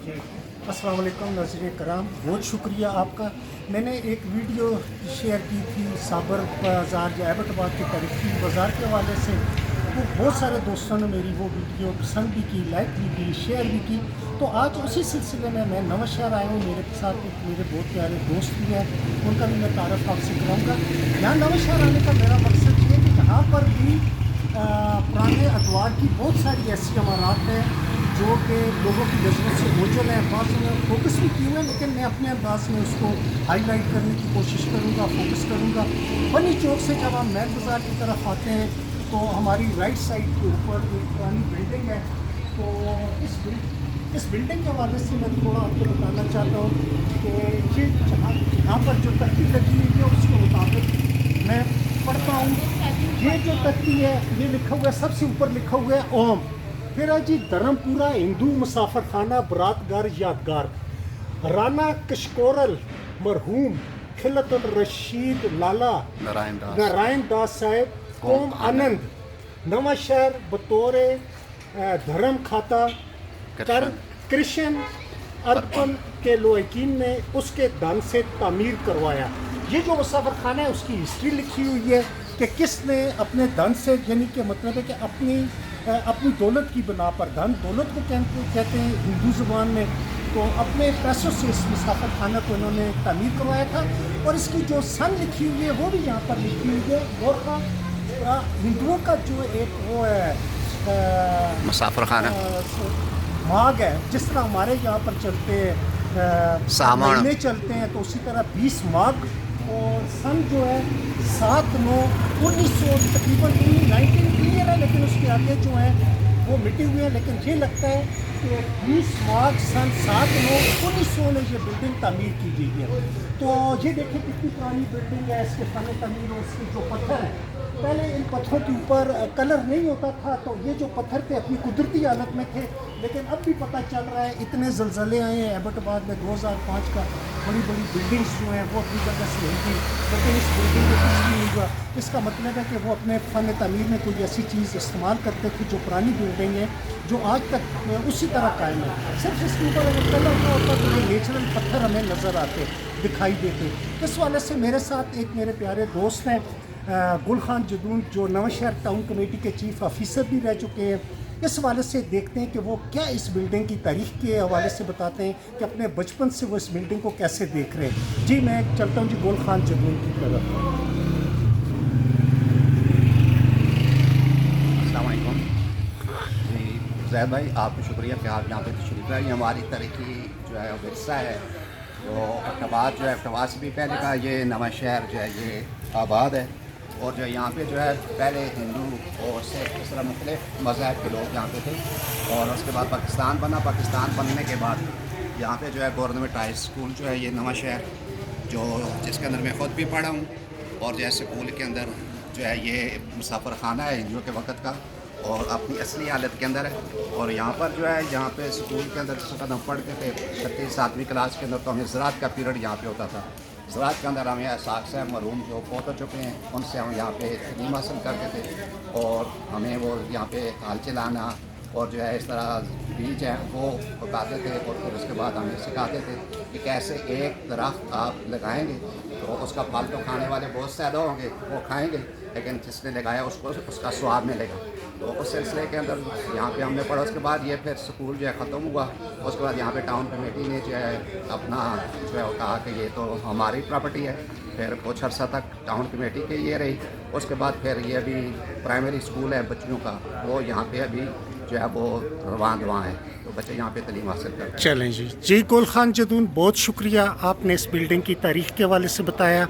अस्सलाम वालेकुम नाज़रीन कराम, बहुत शुक्रिया आपका। मैंने एक वीडियो शेयर की थी साबर बाज़ार या एबटाबाद के तारीखी बाज़ार के हवाले से। वो बहुत सारे दोस्तों ने मेरी वो वीडियो पसंद भी की, लाइक भी की, शेयर भी की। तो आज उसी सिलसिले में मैं नवां शहर आया हूँ। मेरे साथ एक मेरे बहुत प्यारे दोस्त भी हैं, उनका भी मैं तारफ़ आपसे कराऊँगा। यहाँ नवां शहर आने का मेरा मकसद ये है कि यहाँ पर भी पुराने अदवार की बहुत सारी ऐसी इमारत हैं जो कि लोगों की नज़रों से ओझल है। बात में फोकस भी किए हुए हैं, लेकिन मैं अपने अंदाज में उसको हाईलाइट करने की कोशिश करूँगा, फोकस करूँगा। बनी चौक से जब हम मैन बाज़ार की तरफ आते हैं तो हमारी राइट साइड के ऊपर एक पुरानी बिल्डिंग है। तो इस बिल्डिंग के हवाले से मैं थोड़ा आपको बताना चाहता हूँ कि ये यहाँ पर जो तख्ती लगी हुई है उसके मुताबिक मैं पढ़ता हूँ। ये जो तख्ती है ये लिखा हुआ है, सबसे ऊपर लिखा हुआ है ओम। फिर है जी धर्मपुरा हिंदू मुसाफर खाना बरातगार यादगार, राना कशकोरल मरहूम खिलतुल रशीद लाला नारायण दास साहब कौम आनंद नवा शहर बतौर धर्म खाता कर कृष्ण अर्पण के लोकीन ने उसके दान से तामीर करवाया। ये जो मुसाफर खाना है उसकी हिस्ट्री लिखी हुई है कि किसने अपने धन से, यानी कि मतलब है कि अपनी दौलत की बिना पर, धन दौलत को कहते हैं हिंदू ज़ुबान में, तो अपने पैसों से इस मुसाफिर खाना को इन्होंने तामीर करवाया था। और इसकी जो सन लिखी हुई है वो भी यहाँ पर लिखी हुई है। गोरखा हिंदुओं का जो एक वो है मुसाफिर खाना माघ है, जिस तरह हमारे यहाँ पर चलते महीने चलते हैं, तो उसी तरह 20 माघ और सन जो है 7/9/1900 तकरीबन 19 क्लियर है, लेकिन उसके आगे जो है वो मिटे हुए हैं। लेकिन ये लगता है कि 20 मार्च सन 7/9/1900 में ये बिल्डिंग तामीर की गई है। तो ये देखिए कितनी पुरानी बिल्डिंग है। इसके फन तमीर और इसके जो पत्थर हैं, पहले इन पत्थरों के ऊपर कलर नहीं होता था, तो ये जो पत्थर थे अपनी कुदरती हालत में थे। लेकिन अब भी पता चल रहा है इतने ज़लज़ले आए हैं एबटाबाद में 2005 का, बड़ी बड़ी बिल्डिंग्स जो हैं वो अपनी जगह से हिली, लेकिन इस बिल्डिंग में कुछ भी नहीं हुआ। इसका मतलब है कि वो अपने फ़न तमीर में कोई ऐसी चीज़ इस्तेमाल करते थे जो पुरानी बिल्डिंग है, जो आज तक उसी तरह कायम है। सिर्फ इसके ऊपर अगर कलर ना होता तो ये नेचुरल पत्थर हमें नज़र आते, दिखाई देते। इस वाले से मेरे साथ एक मेरे प्यारे दोस्त हैं गुल खान जदून, जो नवां शहर टाउन कमेटी के चीफ ऑफिसर भी रह चुके हैं। इस हवाले से देखते हैं कि वो क्या इस बिल्डिंग की तारीख के हवाले से बताते हैं कि अपने बचपन से वो इस बिल्डिंग को कैसे देख रहे हैं। जी मैं चलता हूँ जी गुल खान जदून की तरफ। अस्सलाम वालेकुम जी ज़ैद भाई, आपको शुक्रिया कि आप यहाँ पे तशरीफ़ लाए। ये हमारी तारीखी जो है विरसा है, जो एबटाबाद जो है एबटाबाद से भी पहले का ये नवां शहर जो है ये आबाद है। और जो यहाँ पे जो है पहले हिंदू और सिख इस तरह मुख्तलिफ मज़हब के लोग यहाँ पे थे। और उसके बाद पाकिस्तान बना। पाकिस्तान बनने के बाद यहाँ पे जो है गवर्नमेंट हाई स्कूल जो है ये नवां शहर, जो जिसके अंदर मैं ख़ुद भी पढ़ा हूँ, और जो है स्कूल के अंदर जो है ये मुसाफिर खाना है हिंदुओं के वक़्त का, और अपनी असली हालत के अंदर है। और यहाँ पर जो है यहाँ पे स्कूल के अंदर जिस वक्त हम पढ़ते थे 6वीं-7वीं क्लास के अंदर, तो हमें ज़राअत का पीरियड यहाँ पे होता था। ज़राअत के अंदर हमें साख साहब मरहूम जो फौत हो चुके हैं, उनसे हम यहाँ पे तालीम हासिल करते थे, और हमें वो यहाँ पे हाल चलाना और जो है इस तरह बीज है वो पकाते थे, और फिर उसके बाद हमें सिखाते थे कि कैसे एक दरख्त आप लगाएंगे तो उसका फल तो खाने वाले बहुत ज़्यादा होंगे, वो खाएंगे, लेकिन जिसने लगाया उसको उसका स्वाद मिलेगा। तो उस सिलसिले के अंदर यहाँ पे हमने पढ़ा। उसके बाद ये फिर स्कूल जो है ख़त्म हुआ। उसके बाद यहाँ पे टाउन कमेटी ने जो है अपना जो है कहा कि ये तो हमारी प्रॉपर्टी है। फिर कुछ अर्सा तक टाउन कमेटी के ये रही। उसके बाद फिर ये अभी प्राइमरी स्कूल है बच्चियों का, वो यहाँ पे अभी जो है वो रवां है, तो बच्चे यहाँ पे तालीम हासिल करते हैं। चलें जी गुल खान जदून, बहुत शुक्रिया आपने इस बिल्डिंग की तारीख के हवाले से बताया।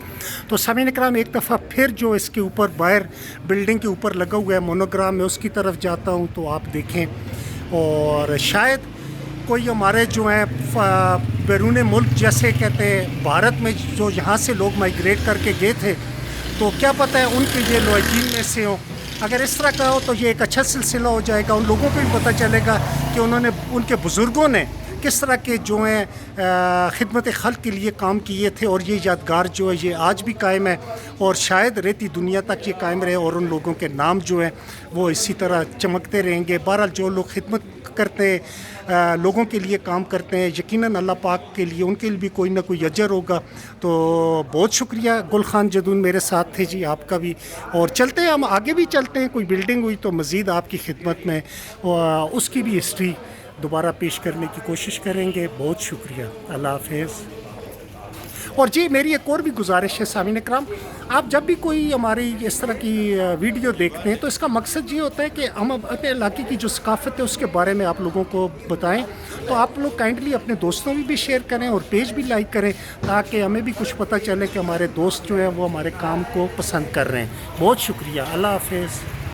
तो सामीन इकराम, एक दफ़ा फिर जो इसके ऊपर बाहर बिल्डिंग के ऊपर लगा हुआ है मोनोग्राम, में उसकी तरफ जाता हूँ तो आप देखें, और शायद कोई हमारे जो हैं बैरून मुल्क जैसे कहते हैं भारत में जो यहाँ से लोग माइग्रेट करके गए थे, तो क्या पता है उनके ये लॉयकीन में से हो। अगर इस तरह का हो तो ये एक अच्छा सिलसिला हो जाएगा, उन लोगों को भी पता चलेगा कि उनके बुज़ुर्गों ने किस तरह के जो हैं खिदमत खल्क के लिए काम किए थे, और ये यादगार जो है ये आज भी कायम है और शायद रहती दुनिया तक ये कायम रहे और उन लोगों के नाम जो हैं वो इसी तरह चमकते रहेंगे। बहरहाल जो लोग खिदमत करते हैं, लोगों के लिए काम करते हैं, यकीनन अल्लाह पाक के लिए उनके लिए भी कोई ना कोई अजर होगा। तो बहुत शुक्रिया गुल खान जदून मेरे साथ थे जी, आपका भी। और चलते हैं, हम आगे भी चलते हैं, कोई बिल्डिंग हुई तो मज़ीद आपकी खिदमत में उसकी भी हिस्ट्री दोबारा पेश करने की कोशिश करेंगे। बहुत शुक्रिया, अल्लाह हाफ़िज़। और जी मेरी एक और भी गुजारिश है सामीन इकराम, आप जब भी कोई हमारी इस तरह की वीडियो देखते हैं तो इसका मकसद ये होता है कि हम अपने इलाके की जो सकाफ़त है उसके बारे में आप लोगों को बताएं। तो आप लोग काइंडली अपने दोस्तों में भी शेयर करें और पेज भी लाइक करें, ताकि हमें भी कुछ पता चले कि हमारे दोस्त जो हैं वो हमारे काम को पसंद कर रहे हैं। बहुत शुक्रिया, अल्लाह हाफ़िज़।